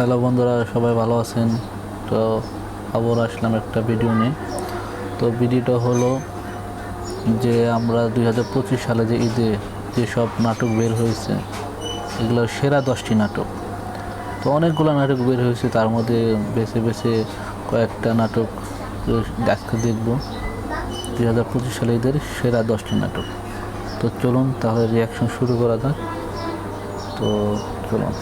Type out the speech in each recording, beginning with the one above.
Hello বন্ধুরা, সবাই ভালো আছেন? তো আবার আসলাম একটা ভিডিও নিয়ে। তো ভিডিওটা হলো যে আমরা 2025 সালে যে ঈদে যেসব নাটক বের হয়েছে এগুলো সেরা 10টি নাটক। তো অনেকগুলো নাটক বের হয়েছে, তার মধ্যে বেছে বেছে কয়েকটা নাটক আজকে দেখব। 2025 সালে ঈদের সেরা 10টি নাটক। তো চলুন তাহলে রিয়াকশন শুরু করা যাক। তো চলুন।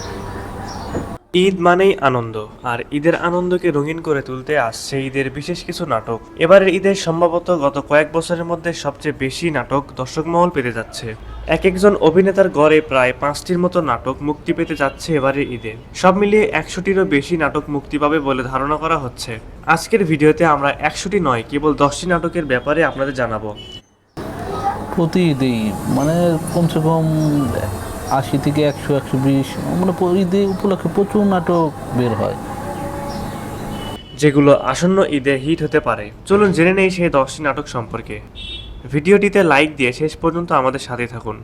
ঈদ মানেই আনন্দ, আর ঈদের আনন্দকে রঙিন করে তুলতে আসছে ঈদের বিশেষ কিছু নাটক। এবারের ঈদের সম্ভবত গত কয়েক বছরের মধ্যে সবচেয়ে বেশি নাটক দর্শকমহল পেতে যাচ্ছে। এক একজন অভিনেতার গড়ে প্রায় 5টির মতো নাটক মুক্তি পেতে যাচ্ছে এবারের ঈদে। সব মিলিয়ে 100টিরও বেশি নাটক মুক্তি পাবে বলে ধারণা করা হচ্ছে। আজকের ভিডিওতে আমরা 100টি নয়, কেবল 10টি নাটকের ব্যাপারে আপনাদের জানাবো। প্রতি ঈদেই মানে কমসে কম 80 থেকে 100-120 মানে ঈদে উপলক্ষে প্রচুর নাটক বের হয়। যেগুলো আসন্ন ঈদে হিট হতে পারে। চলুন জেনে নেই সেই 10টি নাটক সম্পর্কে। ভিডিওটিতে লাইক দিয়ে শেষ পর্যন্ত আমাদের সাথে থাকুন।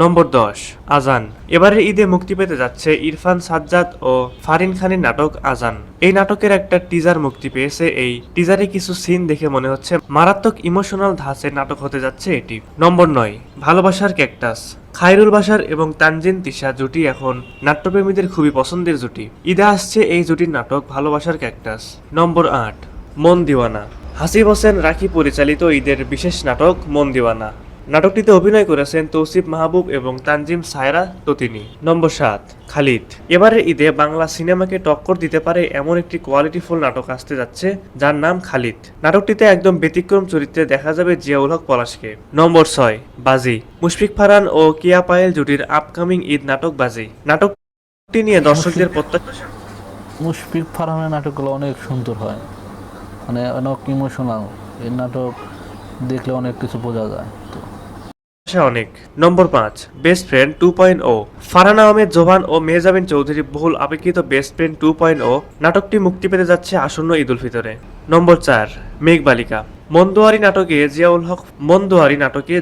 নম্বর 10, আজান। এবারের ঈদে মুক্তি পেতে যাচ্ছে ইরফান সাজ্জাদ ও ফারিন খানের নাটক আজান। এই নাটকের একটা টিজার মুক্তি পেয়েছে। এই টিজারে কিছু সিন দেখে মনে হচ্ছে মারাত্মক ইমোশনাল ধাঁচের নাটক হতে যাচ্ছে এটি। নম্বর 9, ভালোবাসার ক্যাকটাস। খায়রুল বাশার এবং তানজিন তিশা জুটি এখন নাট্যপ্রেমীদের খুবই পছন্দের জুটি। ঈদে আসছে এই জুটির নাটক ভালোবাসার ক্যাকটাস। নম্বর 8, মন দিওয়ানা। হাসিব হোসেন রাখি পরিচালিত ঈদের বিশেষ নাটক মন দিওয়ানা। নাটকটিতে অভিনয় করেছেন তৌসিফ মাহবুব এবং তানজিম সায়রা ততিনী। নম্বর 7, খালিদ। এবারের ঈদে বাংলা সিনেমাকে টক্কর দিতে পারে এমন একটি কোয়ালিটিফুল নাটক আসতে যাচ্ছে, যার নাম খালিদ। নাটকটিতে একদম ব্যতিক্রম চরিত্রে দেখা যাবে জিয়াউল হক পলাশকে। নম্বর 6, বাজি। মুশফিক ফারহান ও কিয়া পায়েল জুটির আপকামিং ঈদ নাটক বাজি। নাটকটি নিয়ে দর্শকদের প্রত্যাশা। মুশফিক ফারহানের নাটকগুলো অনেক সুন্দর হয়, মানে অনেক ইমোশনাল। এই নাটক দেখলে অনেক কিছু বোঝা যায়। তো অনেক। নম্বর 5, বেস্ট ফ্রেন্ড 2.0। ফারহান আহমেদ জোবান ও মেহজাবিন চৌধুরী বহুল অপেক্ষিত বেস্ট ফ্রেন্ড 2.0 নাটকটি মুক্তি পেতে যাচ্ছে আসন্ন ঈদ উল ফিতরে। নম্বর 4, মেঘবালিকা। মন্দোয়ারি নাটকে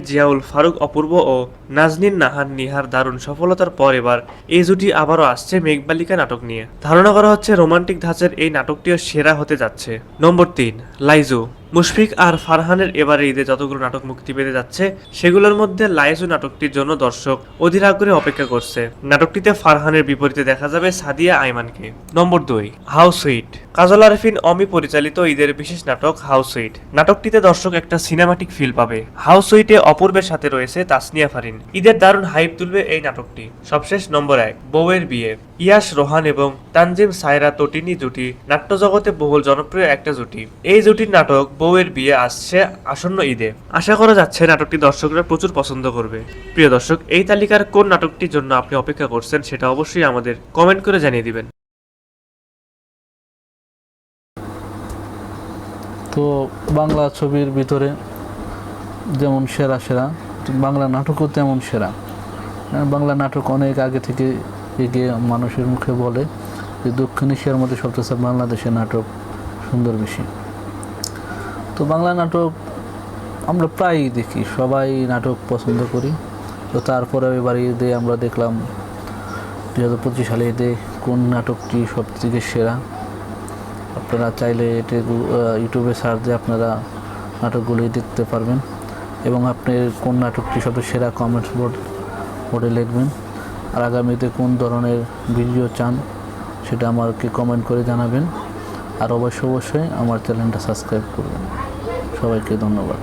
জিয়াউল ফারুক অপূর্ব ও নাজনীন নাহার নিহার দারুণ সফলতার পর এবার এই জুটি আবারও আসছে মেঘবালিকা নাটক নিয়ে। ধারণা করা হচ্ছে রোমান্টিক ধাঁচের এই নাটকটিও সেরা হতে যাচ্ছে। নম্বর 3, লাইজু। মুশফিক আর ফারহানের এবারে ঈদে যতগুলো নাটক মুক্তি পেতে যাচ্ছে সেগুলোর মধ্যে লাইজু নাটকটির জন্য দর্শক অধীর আগ্রহে অপেক্ষা করছে। নাটকটিতে ফারহানের বিপরীতে দেখা যাবে সাদিয়া আইমানকে। নম্বর 2, হাউস সুইট। কাজল আরফিন অমি পরিচালিত ঈদের বিশেষ নাটক হাউস সুইট। নাটকটিতে দর্শক একটা সিনেমাটিক ফিল পাবে। হাউস সুইটে অপূর্বের সাথে রয়েছে তাসনিয়া ফারিন। ঈদের দারুণ হাইপ তুলবে এই নাটকটি। সবশেষ নম্বর 1, বউয়ের বিয়ে। ইয়াশ রোহান এবং তানজিম সায়রা তটিনী জুটি নাট্যজগতে বহুল জনপ্রিয় একটা জুটি। এই জুটির নাটক বউয়ের বিয়ে আসছে আসন্ন ঈদে। আশা করা যাচ্ছে নাটকটি দর্শকরা প্রচুর পছন্দ করবে। প্রিয় দর্শক, এই তালিকার কোন নাটকটির জন্য আপনি অপেক্ষা করছেন সেটা অবশ্যই আমাদের কমেন্ট করে জানিয়ে দিবেন। তো বাংলা ছবির ভিতরে যেমন সেরা সেরা, বাংলা নাটকও তেমন সেরা। বাংলা নাটক অনেক আগে থেকে এগিয়ে মানুষের মুখে বলে যে দক্ষিণ এশিয়ার মধ্যে সবচেয়ে বাংলাদেশের নাটক সুন্দর বেশি। তো বাংলা নাটক আমরা প্রায়ই দেখি, সবাই নাটক পছন্দ করি। তো তারপরে এবার ঈদে আমরা দেখলাম 2025 সালে ঈদে কোন নাটকটি সবথেকে সেরা। আপনারা চাইলে এটা ইউটিউবে সার্চ দিয়ে আপনারা নাটকগুলি দেখতে পারবেন এবং আপনি কোন নাটকটি সবচেয়ে সেরা কমেন্টস বোর্ডে লিখবেন। আর আগামীতে কোন ধরনের ভিডিও চান সেটা আমাকে কমেন্ট করে জানাবেন। আর অবশ্যই আমার চ্যানেলটা সাবস্ক্রাইব করবেন। সবাইকে ধন্যবাদ।